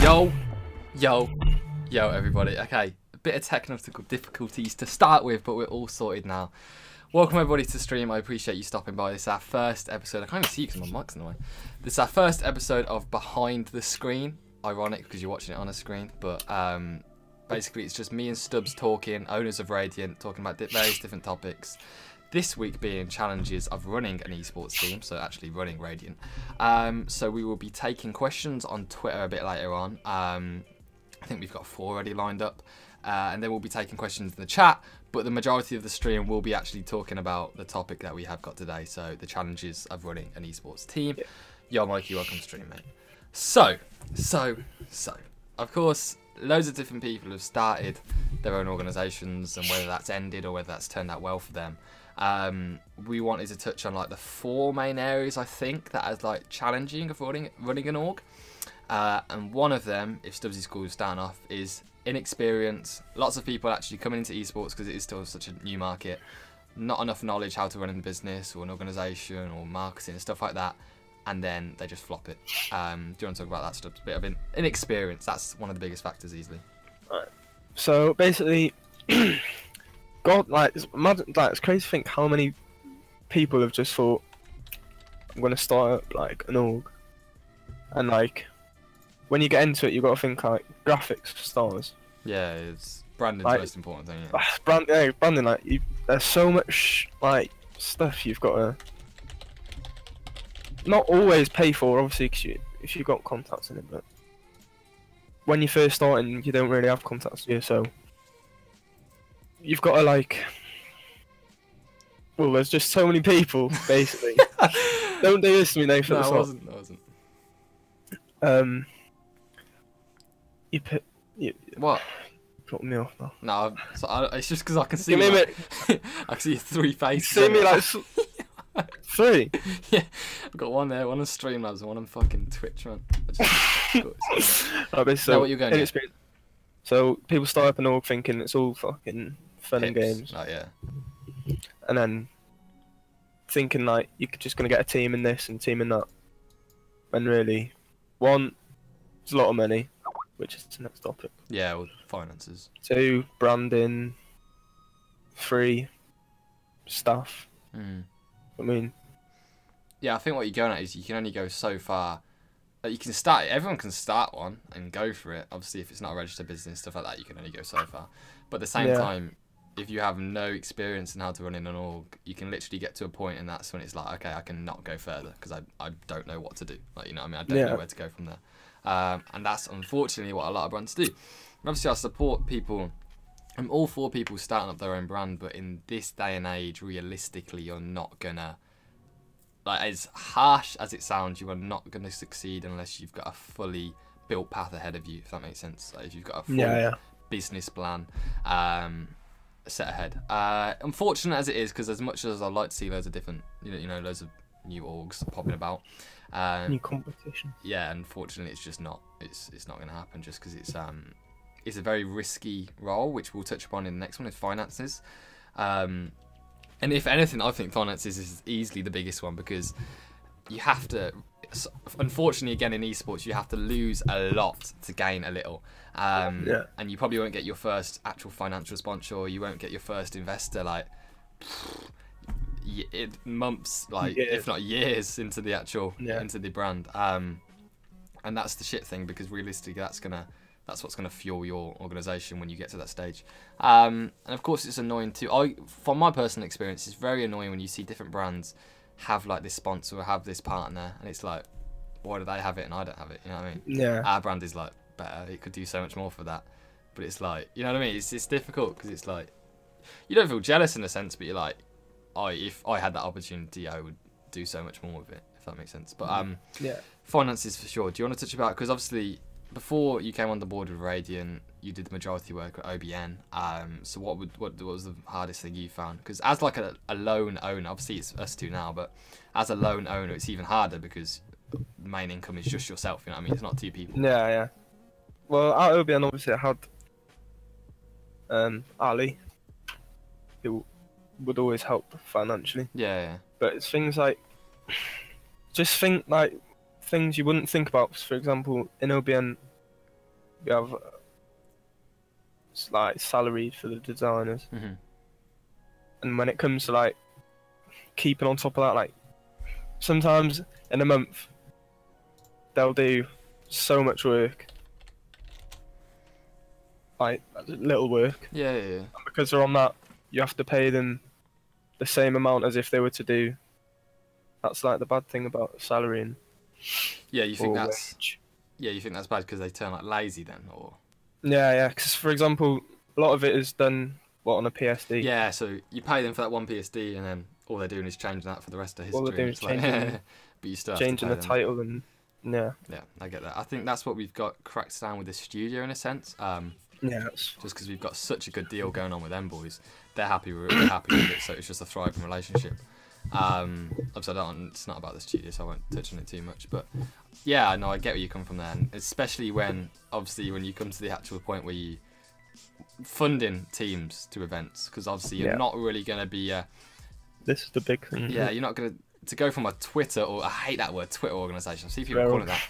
Yo, yo, yo, everybody. Okay, a bit of technical difficulties to start with, but we're all sorted now. Welcome everybody to the stream. I appreciate you stopping by. This is our first episode. I can't even see you because my mic's in the way. This is our first episode of Behind the Screen. Ironic because you're watching it on a screen, but basically it's just me and Stubbs talking, owners of Radiant, talking about various different topics. This week being challenges of running an esports team, so actually running Radiant. So we will be taking questions on Twitter a bit later on. I think we've got 4 already lined up. And then we'll be taking questions in the chat, but the majority of the stream will be actually talking about the topic that we have got today, so the challenges of running an esports team. Yeah. Yo, Mikey, welcome to stream, mate. So, of course, loads of different people have started their own organisations, and whether that's ended or whether that's turned out well for them. We wanted to touch on like the 4 main areas I think that is like challenging of running an org, and one of them, if Stubbsy's cool with starting off, is inexperience. Lots of people actually coming into esports because it is still such a new market, not enough knowledge how to run a business or an organisation or marketing and stuff like that, and then they just flop it. Do you want to talk about that, Stubbs? A bit of inexperience. That's one of the biggest factors easily. Right. So basically, God, like it's mad, like it's crazy to think how many people have just thought, I'm gonna start up like an org, and like when you get into it, you got to think like graphics for stars. Yeah, it's branding's the most important thing. Yeah. Branding, like there's so much like stuff you've got to not always pay for, obviously, cause if you've got contacts in it, but when you're first starting, you don't really have contacts here, so you've got to like. Well, there's just so many people, basically. Don't do this to me, Nathan. No, I wasn't. What? Put me off now. No, it's just because I can see. I can see 3 faces. You see me like 3? Yeah, I've got one there, one on Streamlabs, and one on fucking Twitch, man. Right, so now what you're going to So people start up an org thinking it's all fucking fun and games. Oh yeah. And then thinking like you're just gonna get a team in this and team in that, when really, 1, it's a lot of money, which is the next topic. Yeah, well, finances. 2, branding. 3, staff. I mean, yeah, I think what you're going at is you can only go so far. You can start. Everyone can start one and go for it. Obviously, if it's not a registered business, stuff like that, you can only go so far. But at the same time, if you have no experience in how to run in an org, you can literally get to a point, and that's when it's like, okay, I can not go further because I don't know what to do. Like, you know what I mean? I don't know where to go from there. And that's unfortunately what a lot of brands do. And obviously, I support people. I'm all for people starting up their own brand, but in this day and age, realistically, you're not gonna, like, as harsh as it sounds, you are not gonna succeed unless you've got a fully built path ahead of you, if that makes sense. Like, if you've got a full business plan set ahead. Unfortunate as it is, because as much as I'd like to see loads of different, you know, loads of new orgs popping about, new competition. Yeah, unfortunately, it's just not. It's not gonna happen just because it's a very risky role, which we'll touch upon in the next one, is finances. And if anything, I think finances is easily the biggest one, because you have to, unfortunately, again, in esports, you have to lose a lot to gain a little. And you probably won't get your first actual financial sponsor, or you won't get your first investor, like, months, like, if not years into the actual, into the brand. And that's the shit thing, because realistically, that's what's going to fuel your organisation when you get to that stage. And of course, it's annoying too. From my personal experience, it's very annoying when you see different brands have like this sponsor or have this partner, and it's like, why do they have it and I don't have it? You know what I mean? Yeah. Our brand is like better. It could do so much more for that. But it's like, you know what I mean? It's difficult, because it's like, you don't feel jealous in a sense, but you're like, if I had that opportunity, I would do so much more with it, if that makes sense. But finances for sure. Do you want to touch about, because obviously, before you came on the board with Radiant, you did the majority work at OBN. So what was the hardest thing you found? Because as like a lone owner, obviously it's us two now, but as a lone owner, it's even harder because the main income is just yourself. You know what I mean? It's not 2 people. Yeah. Well, at OBN, obviously, I had Ali, who would always help financially. Yeah. But it's things like, just think things you wouldn't think about. For example, in OBN, we have like salaries for the designers, and when it comes to like keeping on top of that, like sometimes in a month they'll do so much work, like little work. Yeah. And because they're on that, you have to pay them the same amount as if they were to do. That's like the bad thing about salary and Yeah, you think that's wage. yeah, you think that's bad because they turn like lazy then, or Yeah. Because for example, a lot of it is done on a PSD. yeah, so you pay them for that one PSD, and then all they're doing is changing that for the rest of history. All they're doing is It's like, changing, but you still have to changing pay the them. title and yeah. Yeah, I get that. I think that's what we've got cracked down with the studio in a sense. Yeah. It's, Just because we've got such a good deal going on with them boys, they're happy with it, so it's just a thriving relationship. Obviously, it's not about the studio, so I won't touch on it too much. But yeah, no, I get where you come from there, and especially when you come to the actual point where you funding teams to events, because obviously you're not really going to be. This is the big thing. Yeah, you're not going to go from a Twitter, or I hate that word, Twitter organisation. See if you call it that.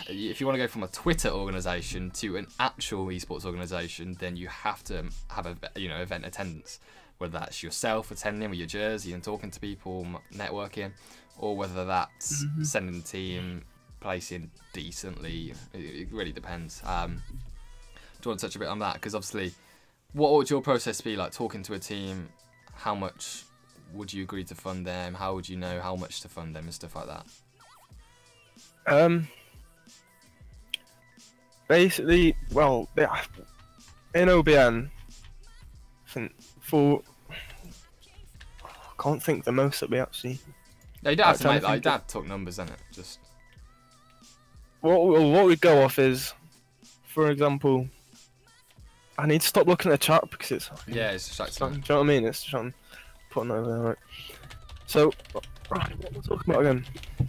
If you want to go from a Twitter organisation to an actual esports organisation, then you have to have event attendance, whether that's yourself attending with your jersey and talking to people, networking, or whether that's sending the team, placing decently. It really depends. Do you want to touch a bit on that? Because obviously, what would your process be like talking to a team? How much would you agree to fund them? How would you know how much to fund them and stuff like that? Basically, well, in OBN, I think I can't think the most that we actually. Yeah, you don't have to make that. You don't have to talk numbers, innit? Just what we go off is, for example, I need to stop looking at the chat because it's. Yeah, it's distracting. Do you know what I mean? It's just putting over there, right? So, what we're talking about again?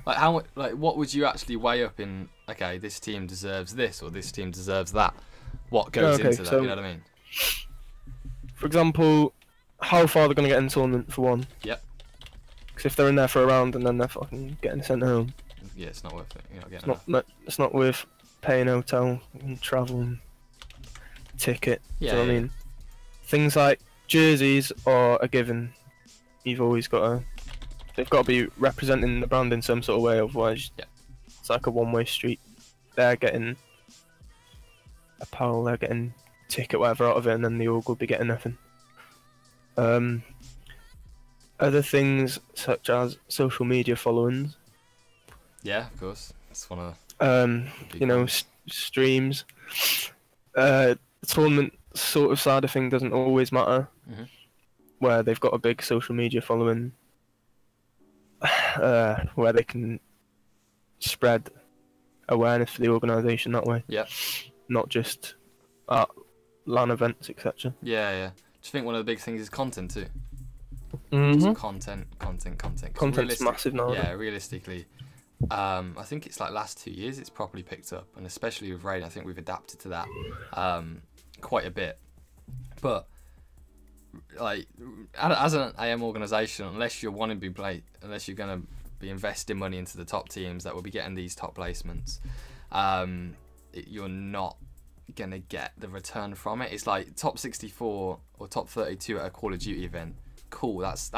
Like what would you actually weigh up in? Okay, this team deserves this, or this team deserves that. What goes into that? So, you know what I mean? For example, how far they're gonna get in tournament for one. Yep. Because if they're in there for a round and then they're fucking getting sent home. Yeah, it's not worth it. You're not getting enough. It's not worth paying hotel and travel and ticket. Yeah, do you know what I mean? Things like jerseys are a given. You've always got they've got to be representing the brand in some sort of way, otherwise it's like a one-way street. They're getting apparel, they're getting ticket, whatever out of it, and then the org will be getting nothing. Other things such as social media followings. Yeah, of course. It's one of the streams. The tournament sort of side of thing doesn't always matter. Where they've got a big social media following, where they can spread awareness for the organisation that way. Yeah. Not just at LAN events, etc. Yeah. Do you think one of the big things is content too? Mm-hmm. Content. Content's massive now. Yeah, realistically, I think it's like last 2 years it's properly picked up, and especially with Raid, I think we've adapted to that quite a bit. But like, as an AM organisation, unless you're going to be investing money into the top teams that will be getting these top placements, you're not going to get the return from it. It's like top 64 or top 32 at a Call of Duty event. Cool, that's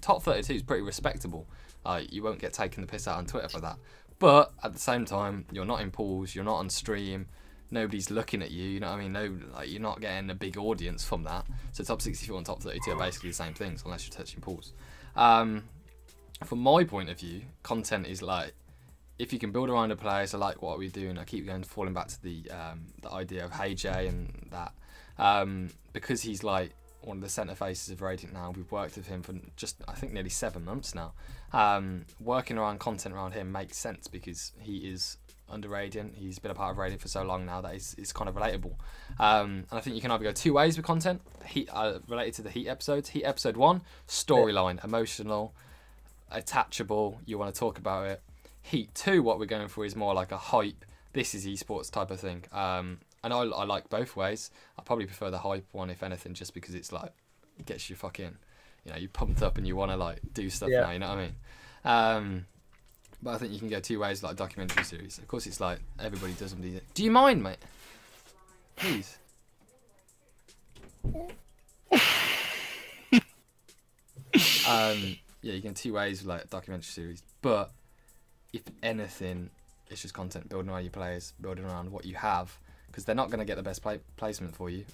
top 32 is pretty respectable. You won't get taken the piss out on Twitter for that. But at the same time, you're not in pools, you're not on stream, nobody's looking at you, you know what I mean? You're not getting a big audience from that. So top 64 and top 32 are basically the same things, unless you're touching pools. From my point of view, content is like, if you can build around a player, so like what are we doing? I keep falling back to the idea of Hey Jay and that. Because he's like one of the centre faces of Radiant now, we've worked with him for just, I think, nearly 7 months now. Working around content around him makes sense because he is under Radiant. He's been a part of Radiant for so long now that it's kind of relatable. And I think you can either go 2 ways with content. Related to the Heat episodes. Heat episode 1, storyline, emotional, attachable, you want to talk about it. Heat 2, what we're going for is more like a hype, this is esports type of thing. And I like both ways. I probably prefer the hype one, if anything, just because it's like, it gets you fucking, you pumped up and you want to like do stuff now, you know what I mean? But I think you can go two ways, like a documentary series. Of course, it's like everybody does them. Do you mind, mate? Please. Yeah, you can two ways with like a documentary series. But if anything, it's just content building around your players, building around what you have, because they're not going to get the best placement for you.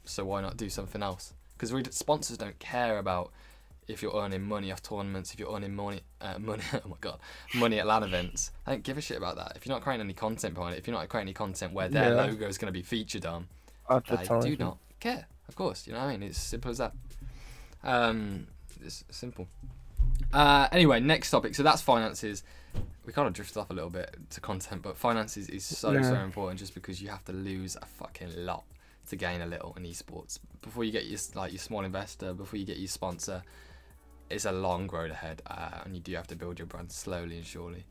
So why not do something else? Because sponsors don't care about if you're earning money off tournaments, if you're earning money, oh my god, money at LAN events. I don't give a shit about that. If you're not creating any content behind it, if you're not creating any content where their logo is going to be featured on, they do not care. Of course, you know what I mean? It's simple as that. It's simple. Anyway, next topic. So that's finances. We kind of drifted off a little bit to content, but finances is so important, just because you have to lose a fucking lot to gain a little in esports. Before you get your small investor, before you get your sponsor, it's a long road ahead, and you do have to build your brand slowly and surely.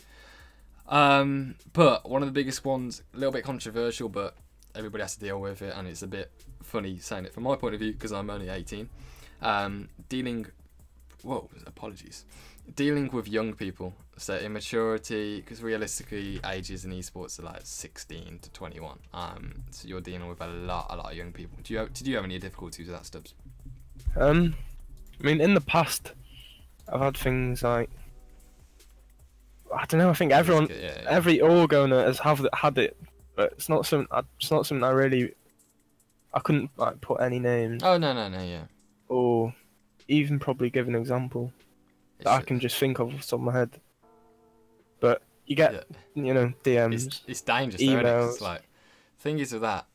But one of the biggest ones, a little bit controversial, but everybody has to deal with it, and it's a bit funny saying it from my point of view because I'm only 18. Dealing with young people, so immaturity, because realistically ages in esports are like 16 to 21. So you're dealing with a lot of young people. Did you have any difficulties with that, Stubbs? I mean, in the past, I've had things like, I don't know. I think every org owner has had it, but it's not something. I couldn't like put any names. Oh no, yeah. Or even probably give an example that I can just think of off the top of my head. But you get, DMs. It's dangerous, emails. Though, isn't it? It's like, thing is with that,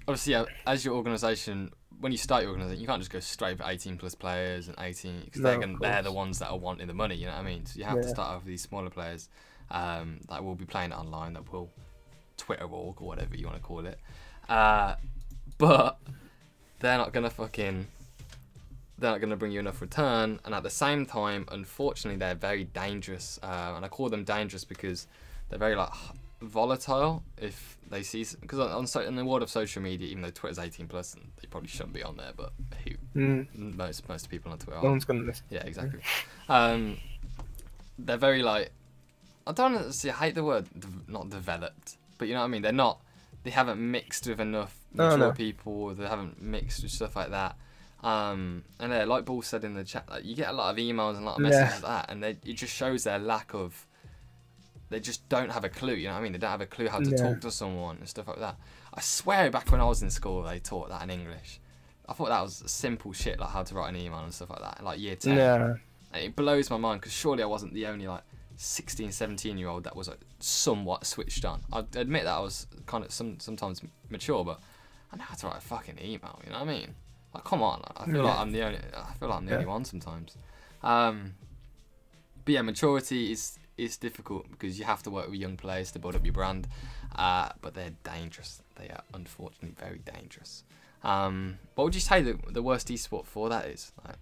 obviously, as your organisation, when you start your organisation, you can't just go straight for 18 plus players and 18, because they're the ones that are wanting the money, you know what I mean? So you have to start off with these smaller players that will be playing it online, that will Twitter org or whatever you want to call it. But they're not going to bring you enough return, and at the same time, unfortunately, they're very dangerous, and I call them dangerous because they're very like volatile. If they see, because in the world of social media, even though Twitter's 18 plus, and they probably shouldn't be on there, but most people on Twitter no one's gonna listen. Yeah, exactly. They're very like, I hate the word not developed, but you know what I mean. They haven't mixed with enough mature people. They haven't mixed with stuff like that. And like Ball said in the chat, like, you get a lot of emails and a lot of messages like that, and it just shows their lack of. They just don't have a clue, you know what I mean? They don't have a clue how to talk to someone and stuff like that. I swear, back when I was in school, they taught that in English. I thought that was simple shit, like how to write an email and stuff like that, like year 10. Yeah. And it blows my mind, because surely I wasn't the only like 16, 17-year-old that was like somewhat switched on. I admit that I was kind of sometimes mature, but I know how to write a fucking email, you know what I mean? Like, come on, I feel like I'm the only one sometimes. But yeah, maturity is difficult because you have to work with young players to build up your brand, but they're dangerous. They are unfortunately very dangerous. What would you say the worst esport for that is? Like...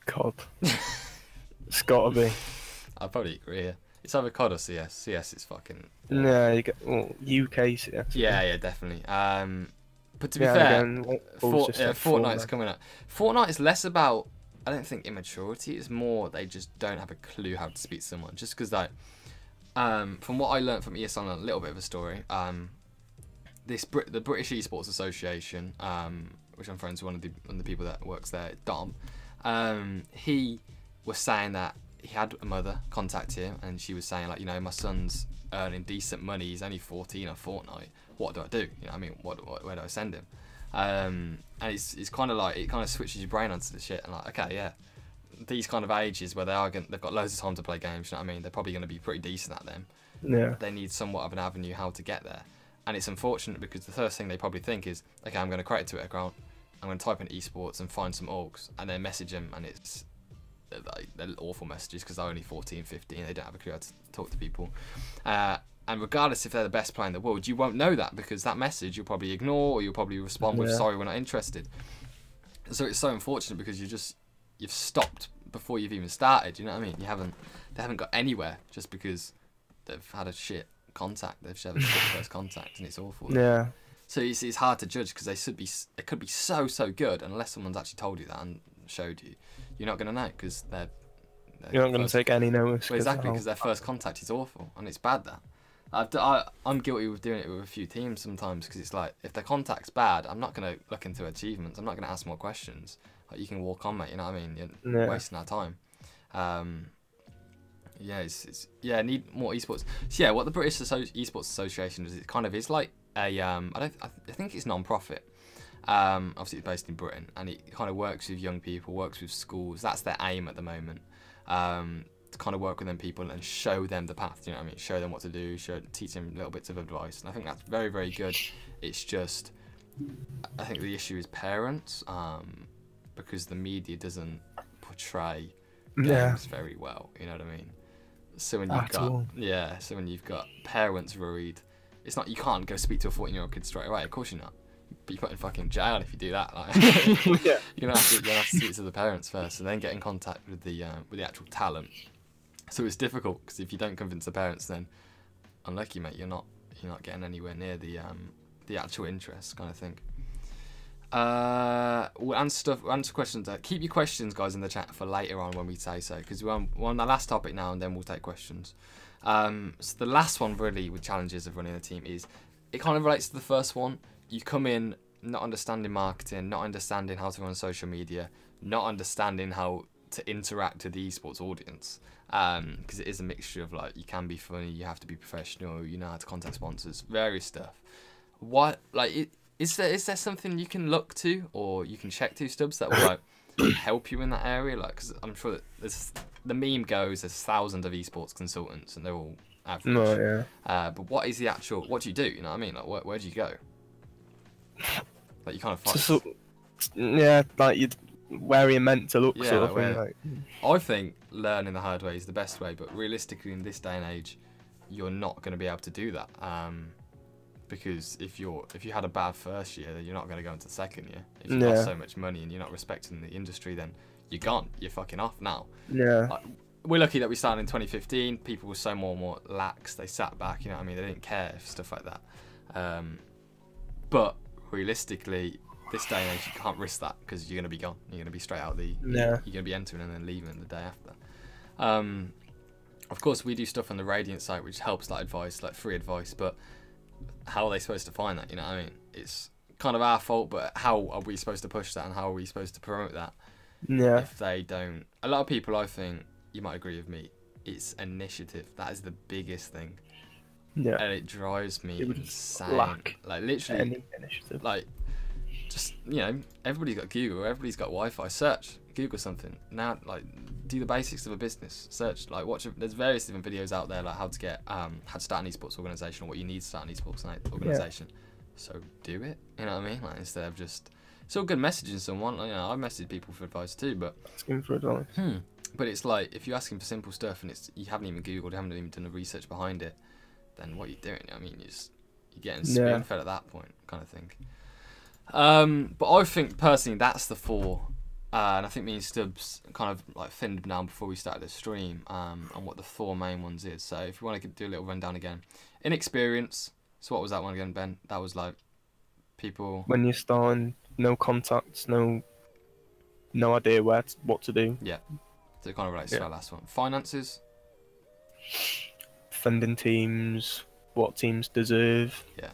COD. It's gotta be. I'd probably agree. Yeah. It's either COD or CS. CS is fucking. Yeah, you get UK CS. Yeah, definitely. But to be fair, Fortnite's coming up. Fortnite is less about, I don't think, immaturity. It's more they just don't have a clue how to speak to someone. Just because, like, from what I learned from ESL, a little bit of a story. The British Esports Association, which I'm friends with one of the people that works there, Dom. He was saying that he had a mother contact him, and she was saying, like, my son's earning decent money. He's only 14 on Fortnite. What do I do? You know what I mean? Where do I send him? And it's kind of like, it kind of switches your brain onto the shit, and like, okay, yeah, these kind of ages where they've got loads of time to play games, you know what I mean? They're probably going to be pretty decent at them. Yeah. They need somewhat of an avenue how to get there. And it's unfortunate because the first thing they probably think is, okay, I'm going to create a Twitter account, I'm going to type in esports and find some orgs, and then message them, and they're awful messages because they're only 14, 15, they don't have a clue how to talk to people. And regardless if they're the best player in the world, you won't know that, because that message you'll probably ignore, or you'll probably respond with, sorry, we're not interested. So it's so unfortunate because you've stopped before you've even started, you know what I mean? They haven't got anywhere just because they've had a shit contact, they've had a shit first contact, and it's awful. Yeah. So it's hard to judge because they could be so good, unless someone's actually told you that and showed you. You're not going to know because they're You're not going to take any notice. Well, exactly, because their first contact is awful, and it's bad that. I'm guilty with doing it with a few teams sometimes, because it's like, if their contact's bad, I'm not going to look into achievements. I'm not going to ask more questions. Like, you can walk on, mate. You know what I mean? You're wasting our time. Yeah, need more esports. So yeah, what the British Esports Association does, it kind of is like a I think it's non-profit. Obviously it's based in Britain, and it kind of works with young people, works with schools. That's their aim at the moment. To kind of work with them people and show them the path. You know what I mean? Show them what to do. Teach them little bits of advice. And I think that's very, very good. It's just, I think the issue is parents, because the media doesn't portray games very well. You know what I mean? So when you've got parents worried, it's not, you can't go speak to a 14-year-old kid straight away. Of course you're not. But you put in fucking jail if you do that. Like, you're gonna have to speak to the parents first, and then get in contact with the actual talent. So it's difficult, because if you don't convince the parents, then unlucky, mate, you're not getting anywhere near the actual interest kind of thing. We'll answer questions. Keep your questions, guys, in the chat for later on when we say so, because we're on the last topic now, and then we'll take questions. So the last one really with challenges of running a team is, it kind of relates to the first one. You come in not understanding marketing, not understanding how to run social media, not understanding how to interact with the esports audience, because it is a mixture of, like, you can be funny, you have to be professional, you know how to contact sponsors, various stuff. Is there something you can look to, or you can check to, Stubbs, that will like help you in that area? Like, because I'm sure that the meme goes, there's thousands of esports consultants, and they're all average. No, yeah. But what is the actual? What do you do? You know what I mean? Like, where do you go? Like, you kind of find. Like where you're meant to look, sort of thing. Like. I think learning the hard way is the best way, but realistically, in this day and age, you're not going to be able to do that. Because if you had a bad first year, then you're not going to go into the second year. If you lost so much money and you're not respecting the industry, then you're gone. You're fucking off now. Yeah. Like, we're lucky that we started in 2015. People were so more and more lax. They sat back. You know what I mean? They didn't care, stuff like that. But realistically, this day and age, you can't risk that, because you're going to be gone. You're going to be straight out you're going to be entering and then leaving the day after. Of course, we do stuff on the Radiant site, which helps that advice, like free advice, but how are they supposed to find that? You know what I mean? It's kind of our fault, but how are we supposed to push that, and how are we supposed to promote that? Yeah. If they don't, a lot of people, I think, you might agree with me, it's initiative. That is the biggest thing. Yeah. And it drives me insane. Lack like, literally, any initiative. Like, just, you know, everybody's got Google, everybody's got Wi-Fi. Search, Google something. Now, like, do the basics of a business. Search, like, there's various different videos out there, like how to get, how to start an esports organisation, or what you need to start an esports organisation. Yeah. So do it. You know what I mean? Like, instead of just, it's all good messaging someone. You know, I message people for advice too, but asking for advice. But it's like, if you're asking for simple stuff and you haven't even Googled, you haven't even done the research behind it, then what are you doing? I mean, you're getting spoon-fed at that point, kind of thing. But I think personally that's the four, and I think me and Stubbs kind of like thinned down before we started the stream on what the four main ones is. So if you want to do a little rundown again, Inexperienced. So what was that one again, Ben? That was like people when you're starting, no contacts, no idea what to do. Yeah. So it kind of relates to our last one. Finances. Funding teams, what teams deserve. Yeah.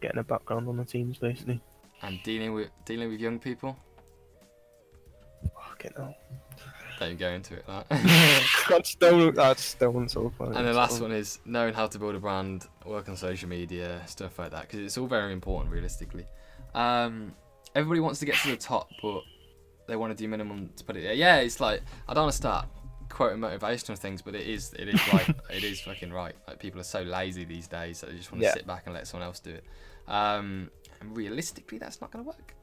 Getting a background on the teams, basically. And dealing with young people. Fucking hell. Don't go into it. Like. I just don't talk about it. And the last one is knowing how to build a brand, work on social media, stuff like that, because it's all very important, realistically. Everybody wants to get to the top, but they want to do minimum to put it there. Yeah, it's like, I don't want to start quoting motivational things, but it is right. It is fucking right. Like, people are so lazy these days that they just want to sit back and let someone else do it. And realistically, that's not going to work.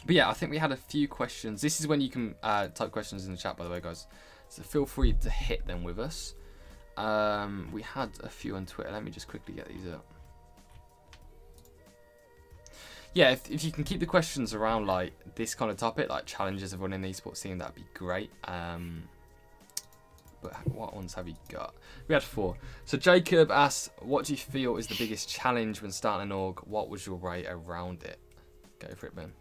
But yeah, I think we had a few questions. This is when you can type questions in the chat, by the way, guys. So feel free to hit them with us. We had a few on Twitter. Let me just quickly get these up. Yeah, if you can keep the questions around like this kind of topic, like challenges of running the esports scene, that'd be great. But what ones have you got? We had 4. So Jacob asks, what do you feel is the biggest challenge when starting an org? What was your rate around it? Go for it, Ben.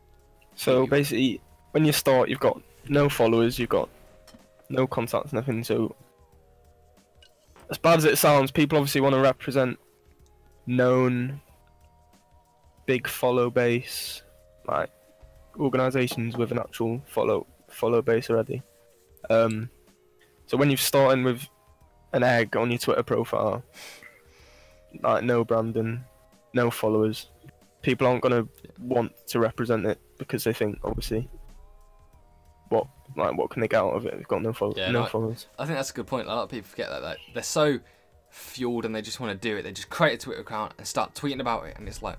So basically, when you start, you've got no followers, you've got no contacts, nothing. So as bad as it sounds, people obviously want to represent known, big follow base, like organisations with an actual follow base already. So when you're starting with an egg on your Twitter profile, like no branding, no followers, people aren't gonna want to represent it because they think obviously, what can they get out of it? They've got no followers. I think that's a good point. A lot of people forget that, like, they're so fueled and they just want to do it. They just create a Twitter account and start tweeting about it, and it's like,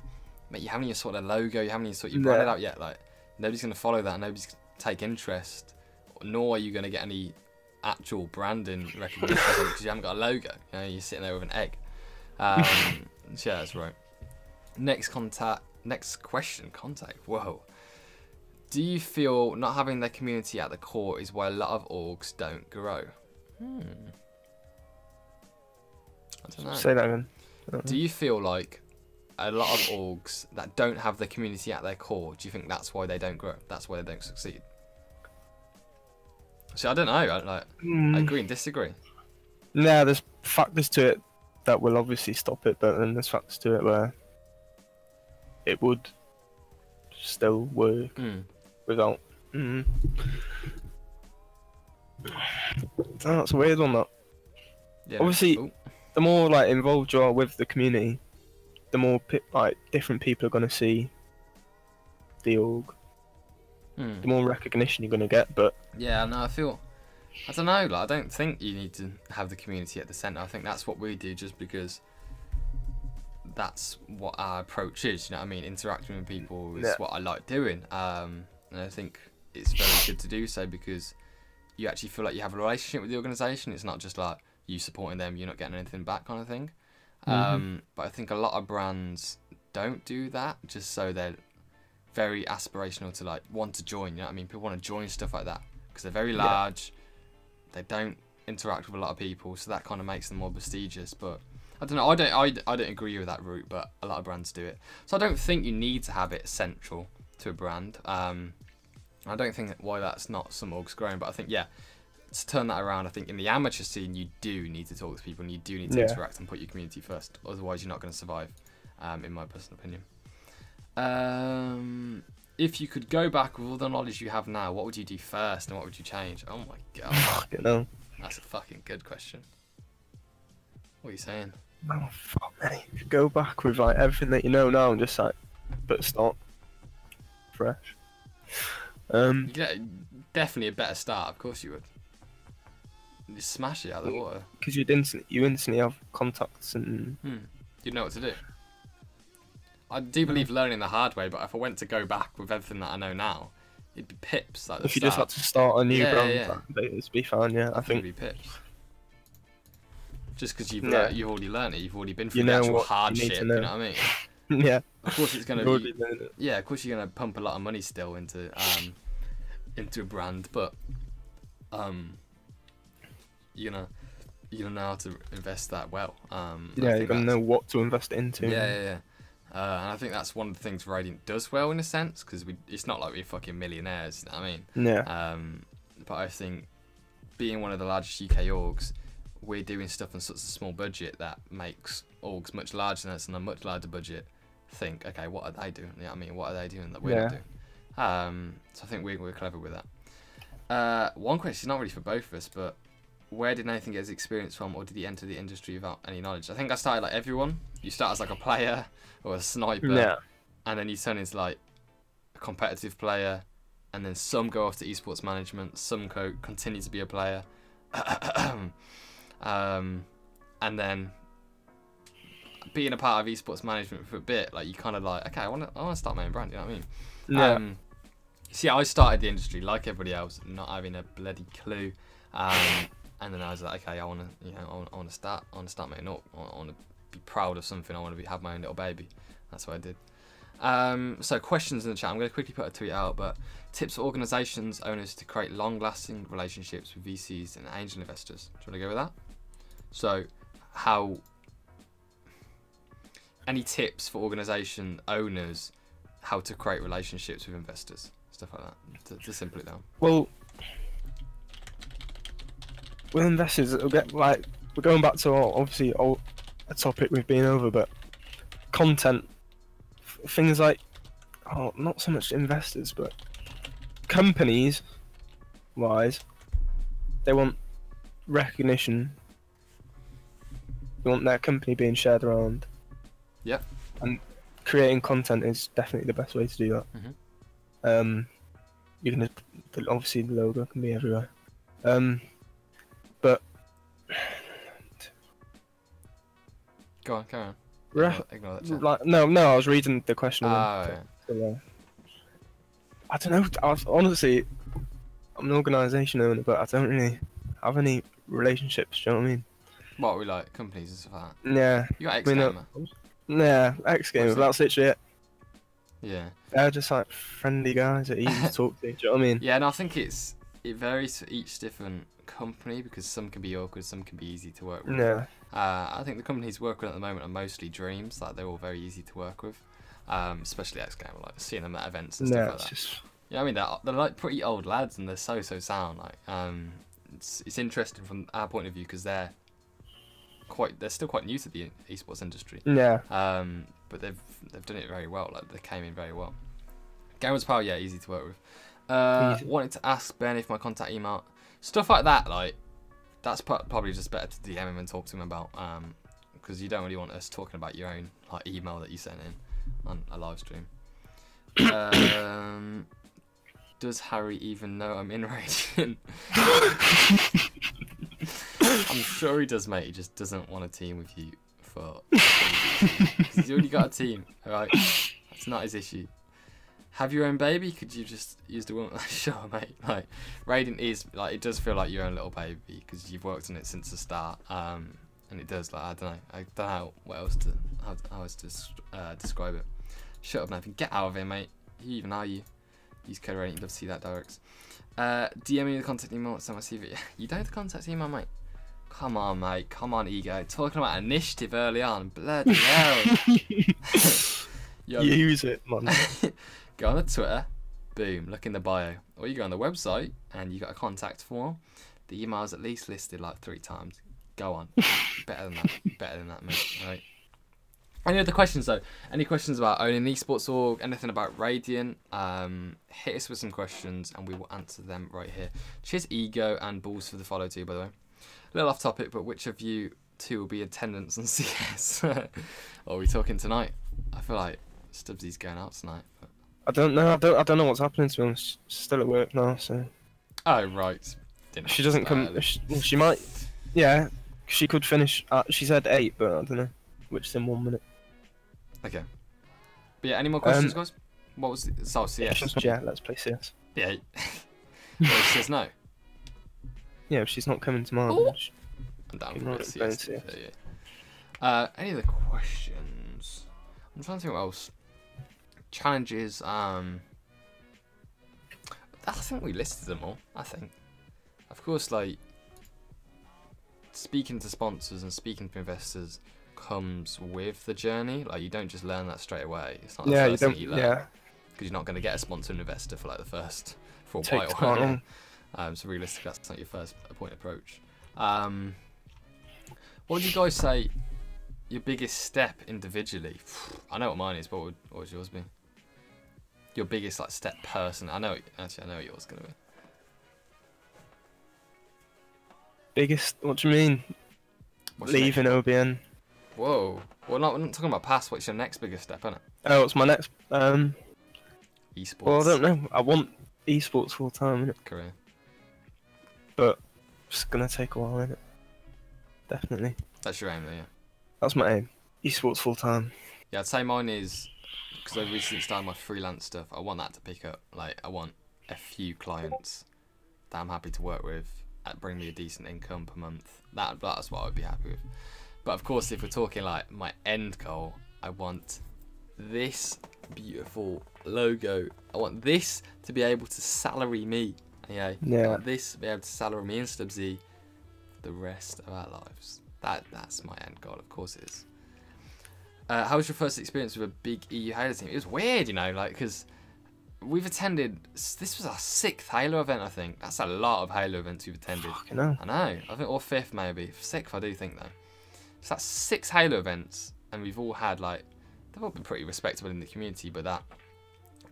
mate, you haven't even sorted a logo, you haven't even sorted your brand out yet. Like, nobody's gonna follow that, nobody's gonna take interest, nor are you gonna get any actual branding recognition because you haven't got a logo. You know, you're sitting there with an egg. So yeah, that's right. Next question. Whoa. Do you feel not having their community at the core is why a lot of orgs don't grow? I don't know. Say that again. Do you feel like a lot of orgs that don't have the community at their core, do you think that's why they don't grow? That's why they don't succeed? See, I don't know. I agree and disagree. Yeah, there's factors to it that will obviously stop it, but then there's factors to it where it would still work without. That's a weird one. That obviously, the more like involved you are with the community, the more like different people are gonna see the org. The more recognition you're gonna get, but yeah, no, I don't know. Like, I don't think you need to have the community at the centre. I think that's what we do, just because that's what our approach is. You know what I mean? Interacting with people is what I like doing, and I think it's very good to do so because you actually feel like you have a relationship with the organisation. It's not just like you supporting them, you're not getting anything back, kind of thing. But I think a lot of brands don't do that, just so they're very aspirational to like want to join. You know what I mean? People want to join stuff like that because they're very large. They don't interact with a lot of people, so that kind of makes them more prestigious. But I don't know. I don't agree with that route, but a lot of brands do it. So I don't think you need to have it central to a brand. I don't think why that's not some orgs growing, but I think to turn that around, I think in the amateur scene you do need to talk to people and you do need to interact and put your community first. Otherwise, you're not going to survive, in my personal opinion. If you could go back with all the knowledge you have now, what would you do first and what would you change? Oh my god. Fucking hell. That's a fucking good question. What are you saying? Oh fuck me. You should go back with like everything that you know now and just like start fresh. Yeah, definitely a better start, of course you would. You smash it out of the water. Because you instantly have contacts and You'd know what to do. I do believe learning the hard way, but if I went to go back with everything that I know now, it'd be pips. Like if you just had to start a new brand, it'd be fine. Yeah, I think it'd be pips. Just because you've already learned it, you've already been through the actual hardship. You know what I mean? Yeah. Of course, it's gonna be. Yeah, of course you're gonna pump a lot of money still into a brand, but you're gonna know how to invest that well. You're gonna know what to invest into. Yeah. And I think that's one of the things Radiant does well in a sense, because it's not like we're fucking millionaires, you know what I mean? Yeah. But I think being one of the largest UK orgs, we're doing stuff on such a small budget that makes orgs much larger than us on a much larger budget think, okay, what are they doing? You know what I mean? What are they doing that we're not doing? So I think we're clever with that. One question, not really for both of us, but where did Nathan get his experience from, or did he enter the industry without any knowledge? I think I started like everyone. You start as like a player or a sniper, and then you turn into like a competitive player, and then some go off to esports management, some continue to be a player, and then being a part of esports management for a bit, like you kind of like, okay, I want to start my own brand. You know what I mean? See, I started the industry like everybody else, not having a bloody clue. And then I was like, okay, I want to start my own. I want to be proud of something. I want to have my own little baby. That's what I did. So questions in the chat. I'm going to quickly put a tweet out, but tips for organisations, owners to create long-lasting relationships with VCs and angel investors. Do you want to go with that? So, any tips for organisation owners, how to create relationships with investors, stuff like that, to simple it down. Well, with investors, it'll get like we're going back to obviously a topic we've been over, but content, things like not so much investors, but companies wise, they want recognition. They want their company being shared around. Yep. And creating content is definitely the best way to do that. Mm-hmm. You can obviously the logo can be everywhere. But Go on, carry on. Ignore that chat. like no, I was reading the question. Yeah. So, I don't know. Honestly, I'm an organisation owner, but I don't really have any relationships. Do you know what I mean? What, we like companies and stuff like that? Yeah. You got X-Gamer? Yeah, X-Gamer. That's literally it. Yeah. They're just like friendly guys that are easy to talk to. Do you know what I mean? Yeah, and I think it varies for each different company because some can be awkward, some can be easy to work with. Yeah. I think the companies working at the moment are mostly dreams. Like they're all very easy to work with, especially X-Gamer. Like seeing them at events and stuff like that. Just... Yeah, I mean they're like pretty old lads and they're so sound. Like it's interesting from our point of view because they're still quite new to the esports industry. Yeah. But they've done it very well. Like they came in very well. Gamer's Power, yeah, easy to work with. Wanted to ask Ben if my contact email, stuff like that. Like that's probably just better to DM him and talk to him about, because you don't really want us talking about your own like email that you sent in on a live stream. Does Harry even know I'm in Radiant? I'm sure he does, mate. He just doesn't want to team with you for. He's already got a team, alright? That's not his issue. Have your own baby? Could you just use the woman? Sure, mate. Like, Radiant is, like, it does feel like your own little baby because you've worked on it since the start. And it does, like, I don't know how else to describe it. Shut up, Nathan. Get out of here, mate. Who even are you? Use code Radiant. You'd love to see that, Directs. DM me the contact email. Send my CV. You don't have the contact email, mate. Come on, mate. Come on, ego. Talking about initiative early on. Bloody hell. Use it, man. Go on the Twitter. Boom. Look in the bio. Or you go on the website and you got a contact form. The email's at least listed like 3 times. Go on. Better than that. Better than that, mate. All right. Any other questions, though? Any questions about owning esports org? Anything about Radiant? Hit us with some questions and we will answer them right here. Cheers, ego, and balls for the follow too, by the way. A little off topic, but which of you two will be attendance on CS? Or are we talking tonight? I feel like Stubbsy's going out tonight. But... I don't know. I don't know what's happening to be honest. She's still at work now, so. Oh right. She doesn't come. She might. Yeah, she could finish. She said 8, but I don't know. Which is in 1 minute. Okay. But yeah, any more questions, guys? What was it? So CS. Yeah, let's play CS. Yeah. Well, she says no. Yeah, if she's not coming tomorrow. I'm down for CS. Yeah. Any other questions? I'm trying to think what else. Challenges. I think we listed them all. I think. Of course, like speaking to sponsors and speaking to investors comes with the journey. Like you don't just learn that straight away. It's not the first thing you learn. Yeah. Because you're not going to get a sponsor and investor for like the first for a while. So realistically, that's not your first point approach. What would you guys say your biggest step individually? I know what mine is, but what would yours be? Your biggest like step person. I know what yours is gonna be. Biggest? What do you mean? Leaving OBN. Whoa. Well, we're not talking about past. What's your next biggest step, isn't it? Oh, what's my next? Esports. Well, I don't know. I want esports full time, innit? Career. But it's gonna take a while, innit? Definitely. That's your aim, though, yeah. That's my aim. Esports full time. Yeah, I'd say mine is because I recently started my freelance stuff. I want that to pick up. Like, I want a few clients that I'm happy to work with that bring me a decent income per month. That's what I would be happy with. But of course, if we're talking like my end goal, I want this beautiful logo. I want this to be able to salary me. Yeah. I want this to be able to salary me and Stubbsy the rest of our lives. That's my end goal. Of course it is. How was your first experience with a big EU Halo team? It was weird, you know, like because we've attended. This was our 6th Halo event, I think. That's a lot of Halo events we've attended. Fucking hell. I know. I think or 5th maybe. 6th, I do think though. So that's 6 Halo events, and we've all had like they've all been pretty respectable in the community, but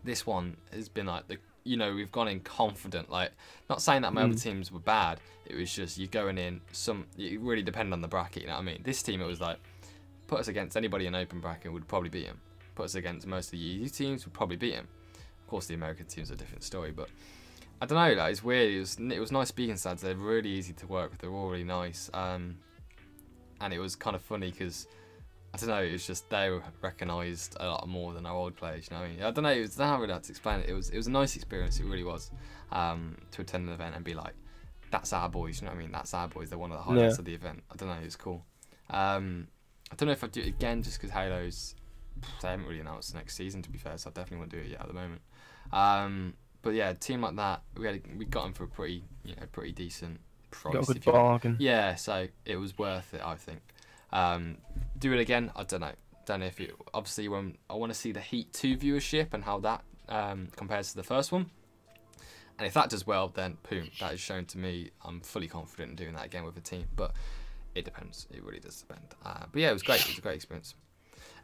this one has been like we've gone in confident. Like, not saying that my other teams were bad. It was just you going in. It really depended on the bracket. You know what I mean? This team, it was like put us against anybody in open bracket would probably beat him. Put us against most of the EU teams would probably beat him. Of course, the American teams are a different story, but I don't know. Like, it's weird. It was nice speaking stats. They're really easy to work with. They're all really nice. And it was kind of funny because I don't know. It was just they were recognised a lot more than our old players. You know what I mean? I don't know. I don't know really how to explain it. It was a nice experience. It really was to attend an event and be like, that's our boys. You know what I mean? That's our boys. They're one of the highlights of the event. I don't know. It was cool. I don't know if I'd do it again just because Halo's. They haven't really announced the next season, to be fair, so I definitely won't do it yet at the moment. But yeah, a team like that, we got them for a pretty decent price. Got a good bargain. Yeah, so it was worth it, I think. Do it again? I don't know. Don't know if it. Obviously, when I want to see the Heat 2 viewership and how that compares to the first one. And if that does well, then boom, that is shown to me. I'm fully confident in doing that again with a team, but it depends. It really does depend. But yeah, it was great. It was a great experience.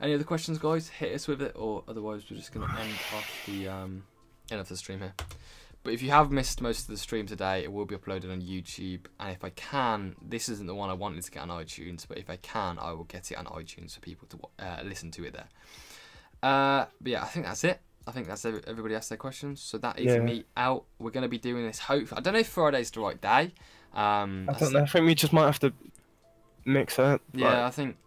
Any other questions, guys? Hit us with it, or otherwise we're just going to end off the end of the stream here. But if you have missed most of the stream today, it will be uploaded on YouTube. And if I can, this isn't the one I wanted to get on iTunes, but if I can, I will get it on iTunes for people to listen to it there. But yeah, I think that's it. I think that's everybody asked their questions. So that is me out. We're going to be doing this. I don't know if Friday's the right day. I don't know. I think we just might have to mix it. Yeah, I think.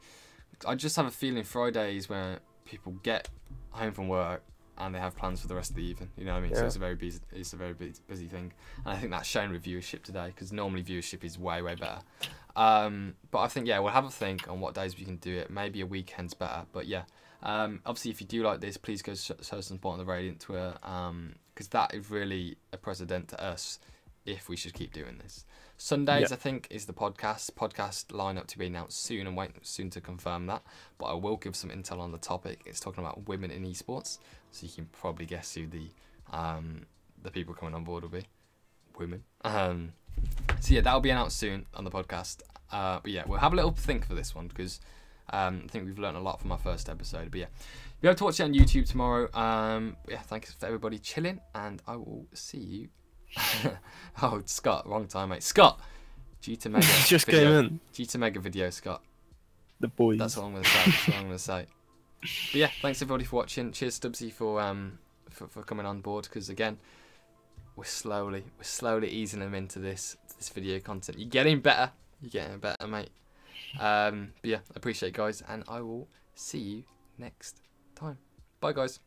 I just have a feeling Fridays where people get home from work and they have plans for the rest of the evening. You know what I mean? Yeah. So it's a very busy thing, and I think that's shown with viewership today because normally viewership is way better. But I think we'll have a think on what days we can do it. Maybe a weekend's better, but yeah. Obviously, if you do like this, please go show some support on the Radiant Twitter because that is really a precedent to us if we should keep doing this. Sundays, I think, is the podcast lineup to be announced soon, and wait soon to confirm that. But I will give some intel on the topic. It's talking about women in esports, so you can probably guess who the people coming on board will be. Women. So yeah, that'll be announced soon on the podcast. But yeah, we'll have a little think for this one because I think we've learned a lot from our first episode. But yeah, you'll be able to watch it on YouTube tomorrow. Yeah, thanks for everybody chilling, and I will see you. Oh, Scott, wrong time, mate. Scott, G2 Mega just video. came in. G2 Mega video, Scott. The boys. That's what I'm gonna say. But yeah, thanks everybody for watching. Cheers, Stubbsy, for coming on board. Because again, we're slowly easing them into this video content. You're getting better, mate. But yeah, I appreciate it, guys, and I will see you next time. Bye, guys.